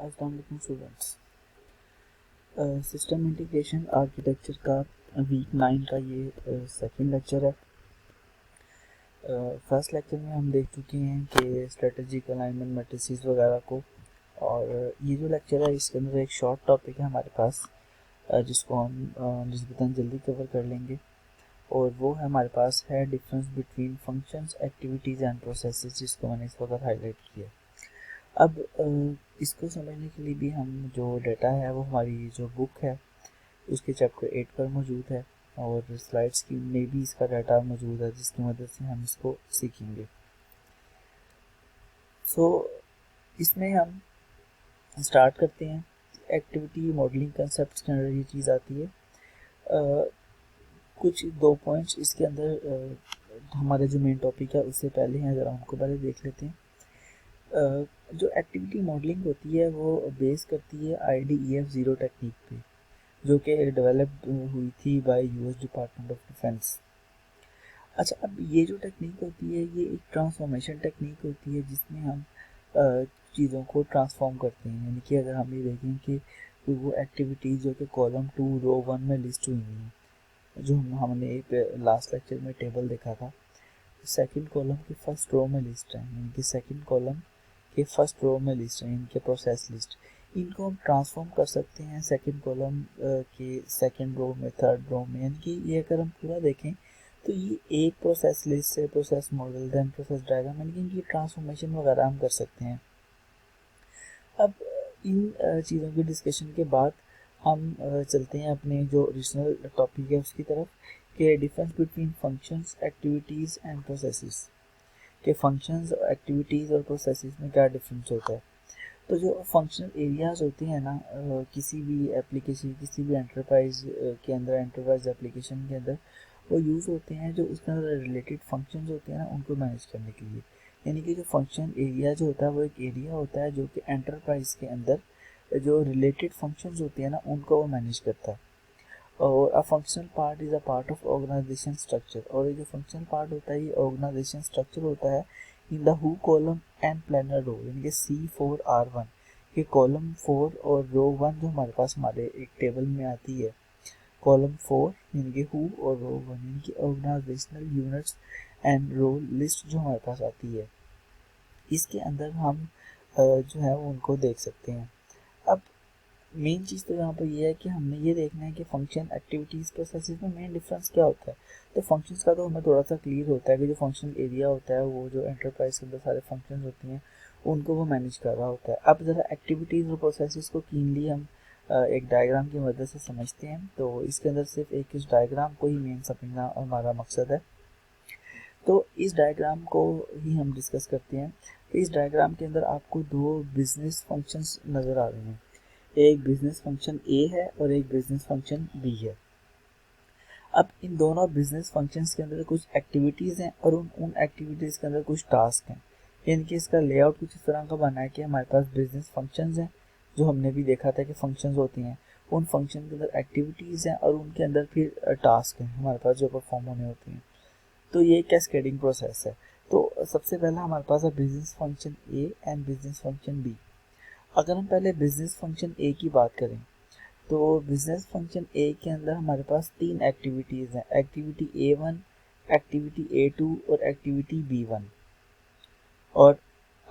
अस्सलाम वालेकुम students. System integration architecture का वीक 9 का ये सेकंड लेक्चर है। फर्स्ट लेक्चर में हम देख चुके हैं कि स्ट्रेटजिक अलाइनमेंट मैट्रिसेस वगैरह को, और ये जो लेक्चर है इसके अंदर एक शॉर्ट टॉपिक है हमारे पास जिसको हम निस्बतन जल्दी कवर कर लेंगे, और वो है हमारे पास है difference between functions, activities and processes, जिसको मैंने इस वक्त हाईलाइट किया। अब इसको समझने के लिए भी हम जो डाटा है वो हमारी जो बुक है उसके चैप्टर 8 पर मौजूद है, और स्लाइड्स की में भी इसका डाटा मौजूद है जिसकी मदद से हम इसको सीखेंगे। सो इसमें हम स्टार्ट करते हैं। एक्टिविटी मॉडलिंग कंसेप्ट के अंदर ये चीज़ आती है। कुछ दो पॉइंट्स इसके अंदर हमारे जो मेन टॉपिक है उससे पहले हैं, ज़रा उनको पहले देख लेते हैं। जो एक्टिविटी मॉडलिंग होती है वो बेस करती है IDEF 0 टेक्निक पे, जो कि डेवलप हुई थी by US department of defence. अच्छा, अब ये जो टेक्निक होती है ये एक ट्रांसफॉर्मेशन टेक्निक होती है जिसमें हम चीज़ों को ट्रांसफॉर्म करते हैं। यानी कि अगर हम ये देखें कि वो एक्टिविटीज़ जो कि कॉलम 2 रो 1 में लिस्ट हुई हैं, जो हमने एक लास्ट लेक्चर में टेबल देखा था, सेकंड कॉलम के फर्स्ट रो में लिस्ट है, यानी कि सेकंड कॉलम के फर्स्ट रो में लिस्ट है इनके प्रोसेस लिस्ट। इनको हम ट्रांसफॉर्म कर सकते हैं सेकंड कॉलम के सेकंड रो में, थर्ड रो में। यानी कि ये अगर हम पूरा देखें तो ये एक प्रोसेस लिस्ट है, process model, then process diagram, यानी कि इनकी ट्रांसफॉर्मेशन वगैरह हम कर सकते हैं। अब इन चीज़ों की डिस्कशन के बाद हम चलते हैं अपने जो ओरिजिनल टॉपिक है उसकी तरफ, कि difference between functions, activities and processes, के फंक्शंस, एक्टिविटीज़ और प्रोसेसेस में क्या डिफरेंस होता है। तो जो फंक्शनल एरियाज़ होते हैं ना, किसी भी एप्लीकेशन, किसी भी एंटरप्राइज के अंदर, एंटरप्राइज एप्लीकेशन के अंदर वो यूज़ होते हैं, जो उसके अंदर रिलेटेड फंक्शंस होते हैं ना उनको मैनेज करने के लिए। यानी कि जो फंक्शन एरिया जो होता है वो एक एरिया होता है जो कि एंटरप्राइज के अंदर जो रिलेटेड फंक्शंस होते हैं ना उनको वो मैनेज करता है। और a functional part is a part of organisation structure, और ये जो फंक्शनल पार्ट होता है ये ऑर्गेनाइजेशन स्ट्रक्चर होता है in the who column and planar row, यानी कि C4R1 के कॉलम 4 और रो 1 जो हमारे पास हमारे एक टेबल में आती है। कॉलम 4 यानी कि हु और रो 1 यानी कि organisational units and row list जो हमारे पास आती है, इसके अंदर हम जो है वो उनको देख सकते हैं। अब मेन चीज़ तो यहाँ पर ये है कि हमने ये देखना है कि फंक्शन, एक्टिविटीज़, प्रोसेसेस में मेन डिफरेंस क्या होता है। तो फंक्शंस का तो हमें थोड़ा सा क्लियर होता है कि जो फंक्शनल एरिया होता है वो जो एंटरप्राइज के अंदर सारे फंक्शंस होती हैं उनको वो मैनेज कर रहा होता है। अब ज़रा एक्टिविटीज़ और प्रोसेसेस को कीनली हम एक डायग्राम की मदद से समझते हैं। तो इसके अंदर सिर्फ एक इस डायग्राम को ही मेन समझना हमारा मकसद है, तो इस डायग्राम को ही हम डिस्कस करते हैं। तो इस डायग्राम के अंदर आपको दो बिजनेस फंक्शंस नज़र आ रहे हैं, एक बिजनेस फंक्शन ए है और एक बिजनेस फंक्शन बी है। अब इन दोनों बिजनेस फंक्शंस के अंदर कुछ एक्टिविटीज़ हैं और उन एक्टिविटीज़ के अंदर कुछ टास्क हैं। यानी कि इसका लेआउट कुछ इस तरह का बना है कि हमारे पास बिजनेस फंक्शंस हैं, जो हमने भी देखा था कि फंक्शंस होती हैं, उन फंक्शन के अंदर एक्टिविटीज़ हैं और उनके अंदर फिर टास्क हैं हमारे पास जो परफॉर्म होने होती हैं। तो ये कैस्केडिंग प्रोसेस है। तो सबसे पहला हमारे पास है business function A and business function B. अगर हम पहले बिजनेस फंक्शन ए की बात करें तो बिजनेस फंक्शन ए के अंदर हमारे पास तीन एक्टिविटीज़ हैं, एक्टिविटी A1, एक्टिविटी A2 और एक्टिविटी B1। और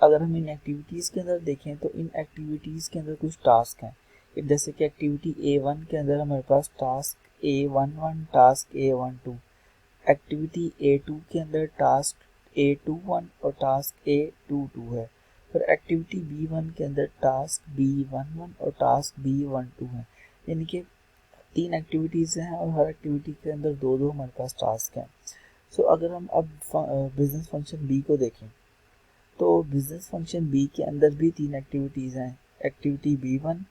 अगर हम इन एक्टिविटीज़ के अंदर देखें तो इन एक्टिविटीज़ के अंदर कुछ टास्क हैं। जैसे कि एक्टिविटी A1 के अंदर हमारे पास task A11, task A12, activity A2 के अंदर टास्क A21 और टास्क A22 है, और एक्टिविटी B1 के अंदर टास्क B11 और टास्क B12 है। यानी कि तीन एक्टिविटीज़ हैं और हर एक्टिविटी के अंदर दो दो हमारे पास टास्क हैं। सो अगर हम अब बिजनेस फंक्शन बी को देखें तो बिजनेस फंक्शन बी के अंदर भी तीन एक्टिविटीज़ हैं, एक्टिविटी B1,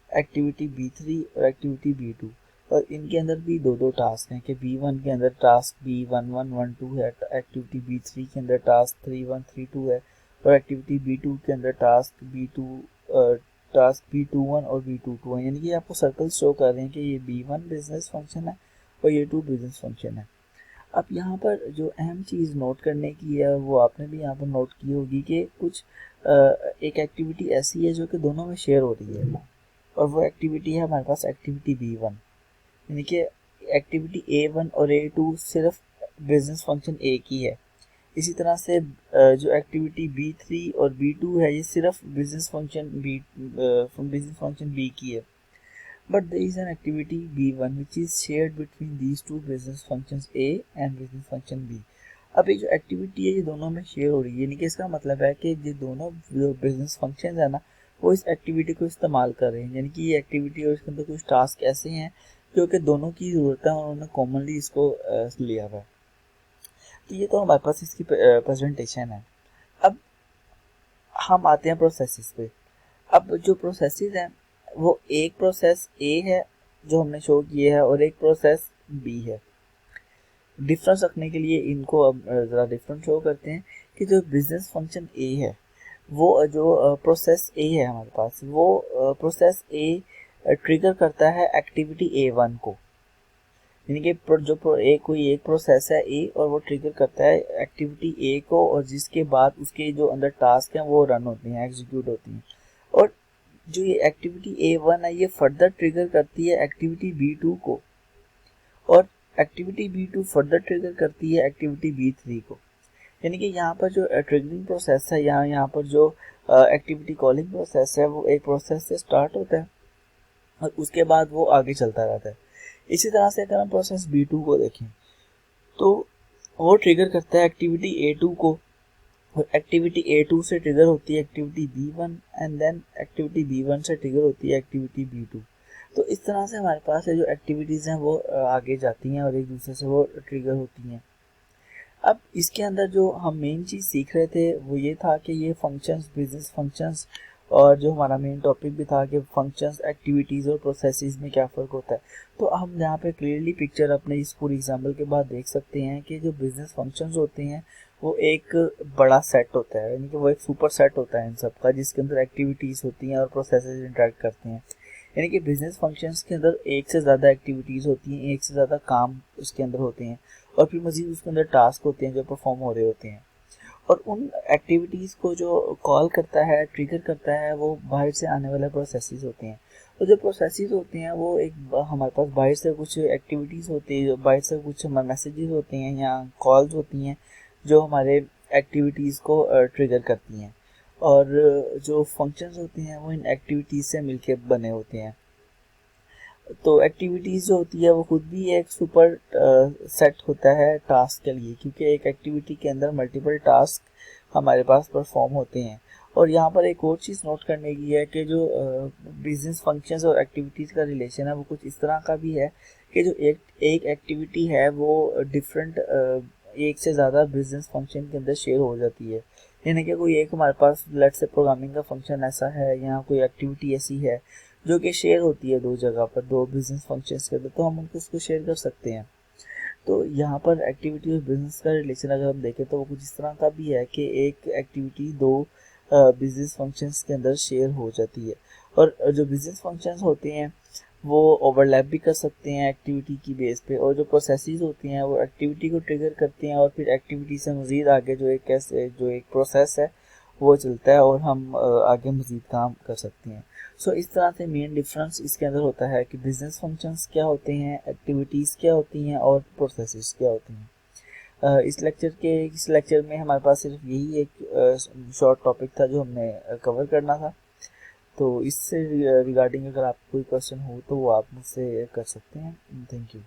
एक्टिविटी B3 और एक्टिविटी B2, और इनके अंदर भी दो दो टास्क हैं कि B1 के अंदर टास्क B1112 है, एक्टिविटी B3 के अंदर टास्क 3132 है, और एक्टिविटी B2 के अंदर टास्क B21 और B22 है। यानी कि आपको सर्कल शो कर रहे हैं कि ये B1 बिजनेस फंक्शन है और ये 2 बिजनेस फंक्शन है। अब यहाँ पर जो अहम चीज़ नोट करने की है वो आपने भी यहाँ पर नोट की होगी कि कुछ एक एक्टिविटी ऐसी है जो कि दोनों में शेयर हो रही है, और वो एक्टिविटी है हमारे पास एक्टिविटी B1, यानी कि एक्टिविटी A1 और A2 सिर्फ बिजनेस फंक्शन ए की है। इसी तरह से जो एक्टिविटी B3 और B2 है ये सिर्फ बिजनेस फंक्शन B की है। But there is an activity B1 which is shared between these two business functions A and business function B. अब ये जो एक्टिविटी है ये दोनों में शेयर हो रही है, यानी कि इसका मतलब है कि ये दोनों जो बिजनेस फंक्शन है ना वो इस एक्टिविटी को इस्तेमाल कर रहे हैं, यानी कि ये एक्टिविटी और इसके अंदर कुछ टास्क ऐसे हैं जो कि दोनों की ज़रूरत है और उन्होंने कॉमनली इसको लिया हुआ है। तो ये तो हमारे पास इसकी प्रेजेंटेशन है। अब हम आते हैं प्रोसेसेस पे। अब जो प्रोसेसेस हैं वो एक प्रोसेस ए है जो हमने शो किए है और एक प्रोसेस बी है। डिफरेंस रखने के लिए इनको अब ज़रा डिफरेंट शो करते हैं कि जो बिजनेस फंक्शन ए है वो जो प्रोसेस ए है हमारे पास वो प्रोसेस ए ट्रिगर करता है एक्टिविटी A1 को, यानी कि कोई एक प्रोसेस है ए और वो ट्रिगर करता है एक्टिविटी ए को, और जिसके बाद उसके जो अंदर टास्क हैं वो रन होती हैं, एग्जीक्यूट होती हैं। और जो ये एक्टिविटी A1 है ये फर्दर ट्रिगर करती है एक्टिविटी B2 को, और एक्टिविटी B2 फर्दर ट्रिगर करती है एक्टिविटी B3 को। यानी कि यहाँ पर जो ट्रिगरिंग प्रोसेस है यहाँ पर जो एक्टिविटी कॉलिंग प्रोसेस है वो एक प्रोसेस से स्टार्ट होता है और उसके बाद वो आगे चलता रहता है। इसी तरह से अगर हम प्रोसेस B2 को देखें तो वो ट्रिगर करता है एक्टिविटी A2 को, और एक्टिविटी A2 से ट्रिगर होती है activity B1 and then activity B1 से ट्रिगर होती है एक्टिविटी B2। तो इस तरह से हमारे पास जो एक्टिविटीज़ हैं वो आगे जाती हैं और एक दूसरे से वो ट्रिगर होती हैं। अब इसके अंदर जो हम मेन चीज़ सीख रहे थे वो ये था कि ये फंक्शंस, बिजनेस फंक्शंस, और जो हमारा मेन टॉपिक भी था कि फंक्शंस, एक्टिविटीज़ और प्रोसेसेस में क्या फ़र्क होता है। तो हम यहाँ पे क्लियरली पिक्चर अपने इस पूरी एग्जाम्पल के बाद देख सकते हैं कि जो बिजनेस फंक्शंस होते हैं वो एक बड़ा सेट होता है, यानी कि वो एक सुपर सेट होता है इन सब का, जिसके अंदर एक्टिविटीज़ होती हैं और प्रोसेसेस इंटरेक्ट करते हैं। यानी कि बिजनेस फंक्शंस के अंदर एक से ज़्यादा एक्टिविटीज़ होती हैं, एक से ज़्यादा काम उसके अंदर होते हैं, और फिर मज़ीद उसके अंदर टास्क होते हैं जो परफॉर्म हो रहे होते हैं। और उन एक्टिविटीज़ को जो कॉल करता है, ट्रिगर करता है, वो बाहर से आने वाले प्रोसेसेस होते हैं। तो जो प्रोसेसेस होते हैं वो एक हमारे पास बाहर से कुछ एक्टिविटीज़ होती है, बाहर से कुछ मैसेजेस होते हैं या कॉल्स होती हैं जो हमारे एक्टिविटीज़ को ट्रिगर करती हैं, और जो फंक्शंस होते हैं वो इन एक्टिविटीज़ से मिलके बने होते हैं। तो एक्टिविटीज़ जो होती है वो खुद भी एक सुपर सेट होता है टास्क के लिए, क्योंकि एक एक्टिविटी के अंदर मल्टीपल टास्क हमारे पास परफॉर्म होते हैं। और यहाँ पर एक और चीज़ नोट करने की है कि जो बिजनेस फंक्शंस और एक्टिविटीज़ का रिलेशन है वो कुछ इस तरह का भी है कि जो एक एक्टिविटी है वो डिफरेंट एक से ज़्यादा बिजनेस फंक्शन के अंदर शेयर हो जाती है। यानी कि कोई एक हमारे पास लेट्स से प्रोग्रामिंग का फंक्शन ऐसा है या कोई एक्टिविटी ऐसी है जो कि शेयर होती है दो जगह पर, दो बिजनेस फंक्शंस के अंदर, तो हम उनको उसको शेयर कर सकते हैं। तो यहाँ पर एक्टिविटी और बिजनेस का रिलेशन अगर हम देखें तो वो कुछ इस तरह का भी है कि एक एक्टिविटी दो बिजनेस फंक्शंस के अंदर शेयर हो जाती है, और जो बिजनेस फंक्शंस होते हैं वो ओवरलैप भी कर सकते हैं एक्टिविटी की बेस पे, और जो प्रोसेसेस होती हैं वो एक्टिविटी को ट्रिगर करते हैं और फिर एक्टिविटी से मज़ीद आगे जो एक प्रोसेस है वो चलता है और हम आगे मज़ीद काम कर सकते हैं। सो इस तरह से मेन डिफरेंस इसके अंदर होता है कि बिजनेस फंक्शंस क्या होते हैं, एक्टिविटीज़ क्या होती हैं और प्रोसेसेस क्या होती हैं। इस लेक्चर में हमारे पास सिर्फ यही एक शॉर्ट टॉपिक था जो हमने कवर करना था। तो इससे रिगार्डिंग अगर आपको कोई क्वेश्चन हो तो वो आप मुझसे कर सकते हैं। Thank you.